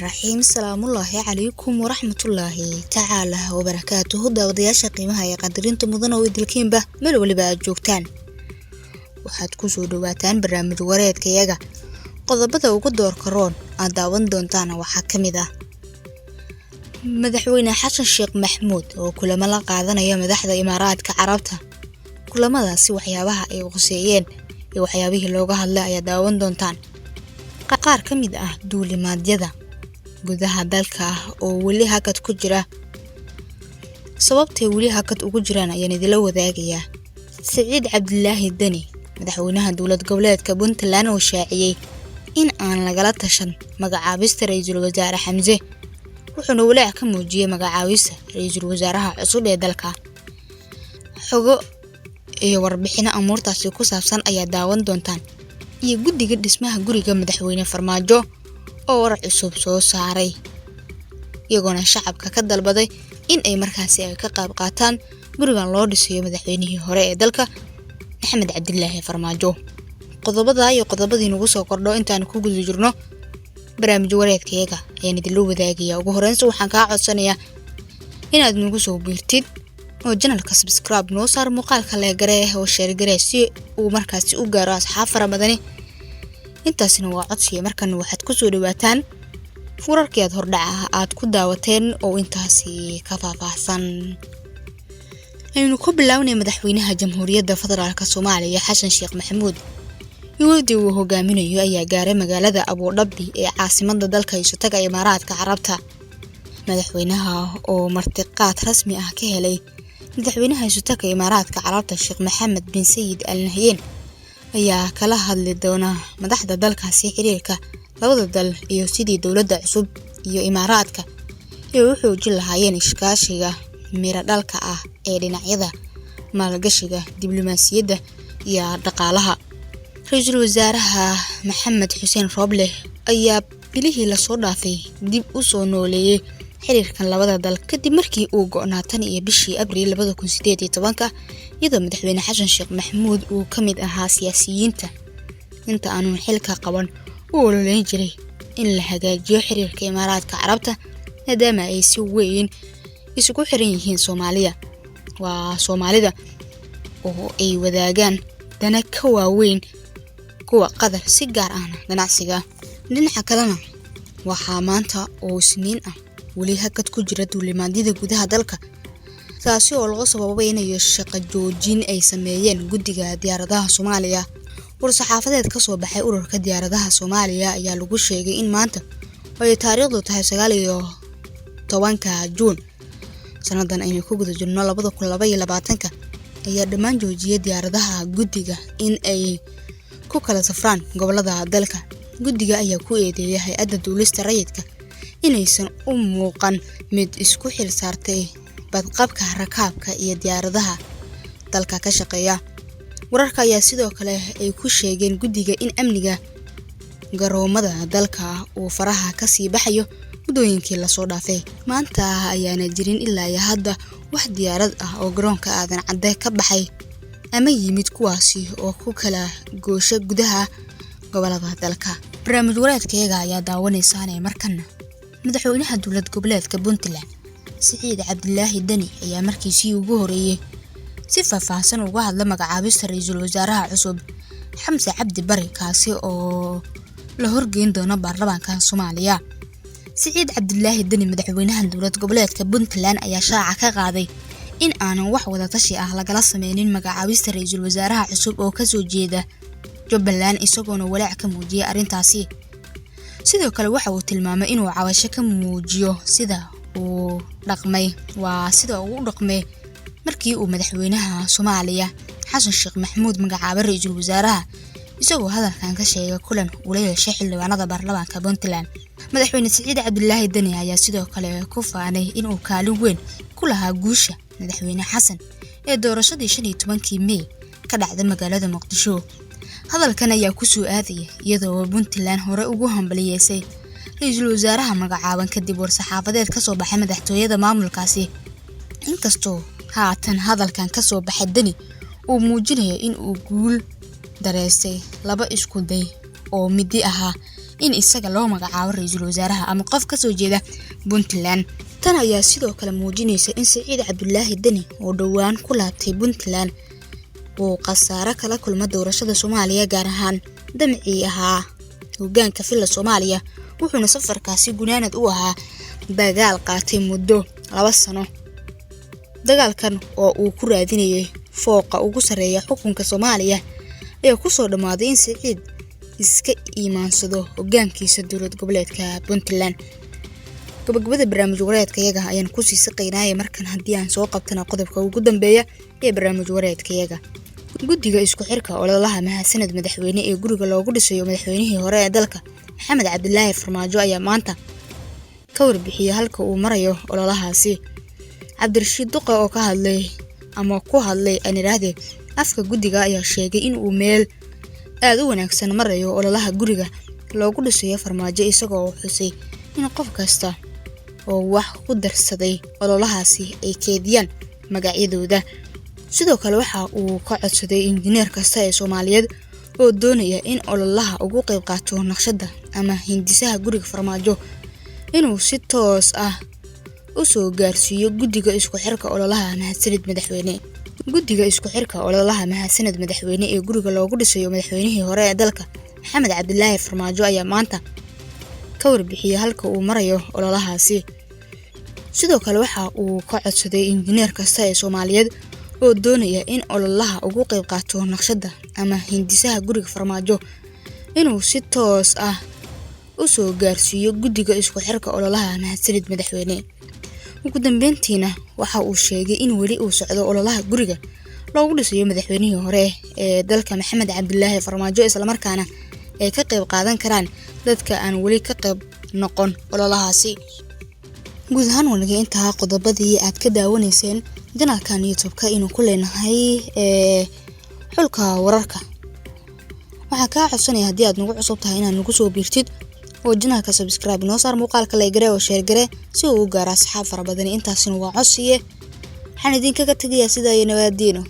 الرحيم. السلام الله عليكم ورحمة الله تعالى وبركاته. داودياشا قيمها يا قدرين تمضنا ويدلكين به ملو اللي بقى جوكتان waxaad ku soo dhawaataan barnaamij wareedkayaga qodobada ugu door karoon aan daawan doontaan waxa kamid ah madaxweyne xasan sheekh maxamuud oo kulamo la qaadanaya madaxda Imaaraadka Carabta kulamadaasi waxyaabaha ay qoseeyeen iyo waxyaabihii looga hadlay ayaa daawan doontaan qaar kamid ah duulimaadyada gudaha dalka oo wali hakad ku jira sababtay wali hakad ugu jiraan ayaan idila wadaagayaa Saciid Cabdillaahi Dani madaxweynaha dawlad goboleedka Puntland oo shaaciyay in aan lagala tashan magacaabista ra'iisul wasaare Xamse wuxuuna walaac ka muujiyay magacaabista ra'iisul wasaaraha cusub ee dalka xogo iyo warbixino amuurtaasi ku saabsan ayaa daawan doontaan iyo guddiga dhismaha guriga madaxweyne Farmaajo oo war cusub soo saaray iyagoona shacabka ka dalbaday in ay markaasi ay ka qayb qaataan gurigan loo dhisayo madaxweynihii hore ee dalka Maxamed Cabdillaahi Farmaajo qodobada iyo qodobadii nagu soo kordho intaan ku guda jirno barnaamij wareedkayaga ayaan idin wadaagayaa ugu horreyn waxaan ka codsanayaa inaad nagu soo biirtid oo channelka subscribe noo saar muuqaalka la garee oo share garee si uu markaasi u gaaro asxaab fara badan intaasina waa codsiga markan waxaad ku soo dhawaataan wararkii hordhaca aad ku daawateen oo intaasi ka faahfaahsan aynu ku bilownay madaxweynaha jamhuuriyadda federaalka Soomaaliya Xasan Sheekh Maxamuud iyadoo uu hogaaminayo ayaa gaaray magaalada Abu Dhabi ee caasimadda dalka Isutaga Imaaraadka Carabta madaxweynaha oo martiqaad rasmi ah ka helay madaxweynaha Isutaga Imaaraadka Carabta Sheekh Mohammed bin Zayed Al Nahyan ayaa kala hadli doona madaxda dalkaasi xiriirka labada dal iyo sidii dawladda cusub iyo Imaaraadka ay u xoojin lahaayeen iskaashiga mira dhalka ah ee dhinacyada maalgashiga diblomaasiyadda iyo dhaqaalaha ra'iisul wasaaraha Maxamed Xuseen Roble ayaa bilihii la soo dhaafay dib u soo nooleeyay xiriirkan labada dal kadib markii uu go'naatan iyo bishii Abriil 2018 iyadoo madaxweyne Xasan Sheekh Maxamuud uu kamid ahaa siyaasiyiinta inta aanu xilka qaban uu ololeyn jiray in la hagaajiyo xiriirka Imaaraadka Carabta maadaama ay si weyn isugu xiran yihiin Soomaalida oo ay wadaagaan dana ka waaweyn kuwa qadar si gaar ah ganacsiga dhinaca kalena waxaa maanta oo Isniin ah wali hakad ku jira duulimaadyada gudaha dalka taasi oo laga sababay in shaqo joojin ay sameeyeen guddiga diyaaradaha Soomaaliya war-saxaafadeed ka soo baxay ururka diyaaradaha Soomaaliya ayaa lagu sheegay in maanta ay taariikhdu tahay 19 Juun sanadan aynu ku guda jirno 2022 ayaa dhammaan joojiyay diyaaradaha guddiga in ay ku kala safraan gobolada dalka guddiga ayaa ku eedeeyay hay'adda duulista rayidka inaysan u muuqan mid isku xil saartay badqabka rakaabka iyo diyaaradaha dalka ka shaqeeya wararka ayaa sidoo kale ay ku sheegeen guddiga in amniga garoomada dalka uu faraha ka sii baxayo mudooyinkii la soo dhaafay maanta ayaana jirin ilaa hadda wax diyaarad ah oo garoonka aadan cadde ka baxay ama yimid kuwaasi oo ku kala goosha gudaha gobolada dalka barnaamij wareedkayaga ayaa daawanaysan markan madaxweynaha dawlad goboleedka Puntland Saciid Cabdillaahi Dani ayaa markiisii ugu horeeyay si faahfaahsan uga hadla magacaabista ra'iisul wasaaraha cusub Xamse Cabdi Barre kaasi oo la horgeyn doona baarlamaanka Soomaaliya Saciid Cabdillaahi Dani madaxweynaha dawlad goboleedka Puntland ayaa shaaca ka qaaday in aanan wax wada tashi ah lagala sameeynin magacaabista ra'iisul wasaaraha cusub oo ka soo jeeda Jubbaland isagoona walaac ka muujiyay arintaasi sidoo kale waxa uu tilmaamay inuu cabasho ka muujiyo sida uu dhaqmay markii uu madaxweynaha Soomaaliya Xasan Sheekh Maxamuud magacaabay ra'iisul wasaaraha isagoo hadalkan ka sheegay kulan uu la yeeshay xildhibaanada baarlamaanka Puntland madaxweyne Saciid Cabdillaahi Dani ayaa sidoo kale ku faanay inuu kaalin weyn ku lahaa guusha madaxweyne Xasan ee doorashadii 15 May ka dhacday magaalada Muqdisho hadalkan ayaa ku soo aadayay iyadoo Puntland hore ugu hambalyeysay ra'iisul wasaaraha magacaaban kadib war-saxaafadeed ka soo baxay madaxtooyada maamulkaasi inkastoo haatan hadalkan ka soo baxay Dani uu muujinayo in uu guul dareysay laba isku day oo midi ahaa in isaga loo magacaabo ra'iisul wasaaraha ama qof ka soo jeeda Puntland. tan ayaa sidoo kale muujinaysa in Siciid Cabdulaahi Dani oo dhawaan ku laabtay Puntland uu khasaare kala kulmay doorashada Soomaaliya gaar ahaan damcii ahaa hoggaanka filla Soomaaliya wuxuuna safarkaasi gunaanad u ahaa dagaal qaatay muddo 2 sano. dagaalkan oo uu ku raadinayay fooqa ugu sareeya xukunka Soomaaliya ayaa ku soo dhamaaday in Siciid iska iimaansado hoggaankiisa dowlad goboleedka Puntland. gabagabada barnaamij wareedkayaga ayaan ku sii saqeynaa markan haddii aan soo qabtana qodobka ugu dambeeya ee barnaamij wareedkayaga. guddiga isku xirka ololaha mahadsanid madaxweyne ee guriga loogu dhisayo madaxweynihii hore ee dalka Maxamed Cabdilaahi Farmaajo ayaa maanta ka warbixiyay halka uu marayo ololahaasi. Cabdirashiid Duqe oo ka hadlay aniraade afka guddiga ayaa sheegay in uu meel aad u wanaagsan marayo ololaha guriga loogu dhisayo Farmaajo isagoo xusay in qof kasta oo wax ku darsaday ololahaasi ay keediyaan magacyadooda. sidoo kale waxa uu ka codsaday injineer kasta ee Soomaaliyeed oo doonaya in ololaha ugu qayb qaato naqshada ama hindisaha guriga Farmaajo inuu si toos ah u soo gaarsiiyo guddiga isku xirka ololaha mahadsanid madaxweyne. guddiga isku xirka ololaha mahadsanid madaxweyne ee guriga loogu dhisayo madaxweynihii hore ee dalka Maxamed Cabdilaahi Farmaajo ayaa maanta ka warbixiyay halka uu marayo ololahaasi. sidoo kale waxa uu ka codsaday injineer kasta ee Soomaaliyeed oo doonaya in ololaha ugu qayb qaato naqshada ama hindisaha guriga Farmaajo inuu si toos ah u soo gaarsiiyo guddiga isku xirka ololaha mahadsanid madaxweyne. ugu dambeyntiina waxa uu sheegay in weli uu socdo ololaha guriga loogu dhisayo madaxweynihii hore ee dalka Maxamed Cabdilaahi Farmaajo isla markaana ay ka qayb qaadan karaan dadka aan weli ka qayb noqon ololahaasi. guud ahaan wanaga intaa qodobadii aad ka daawanayseen janaalkan YouTube-ka inuu ku leenahay xulka wararka. waxaa kaa codsanaya haddii aad nagu cusub tahay inaad nagu soo biirtid oo janaalka subscribe noo saar muuqaalka like gare oo share gare si uu u gaaro asxaab fara badan. intaasina waa codsiye waxaan idinkaga tagayaa sida ay nabaddiino.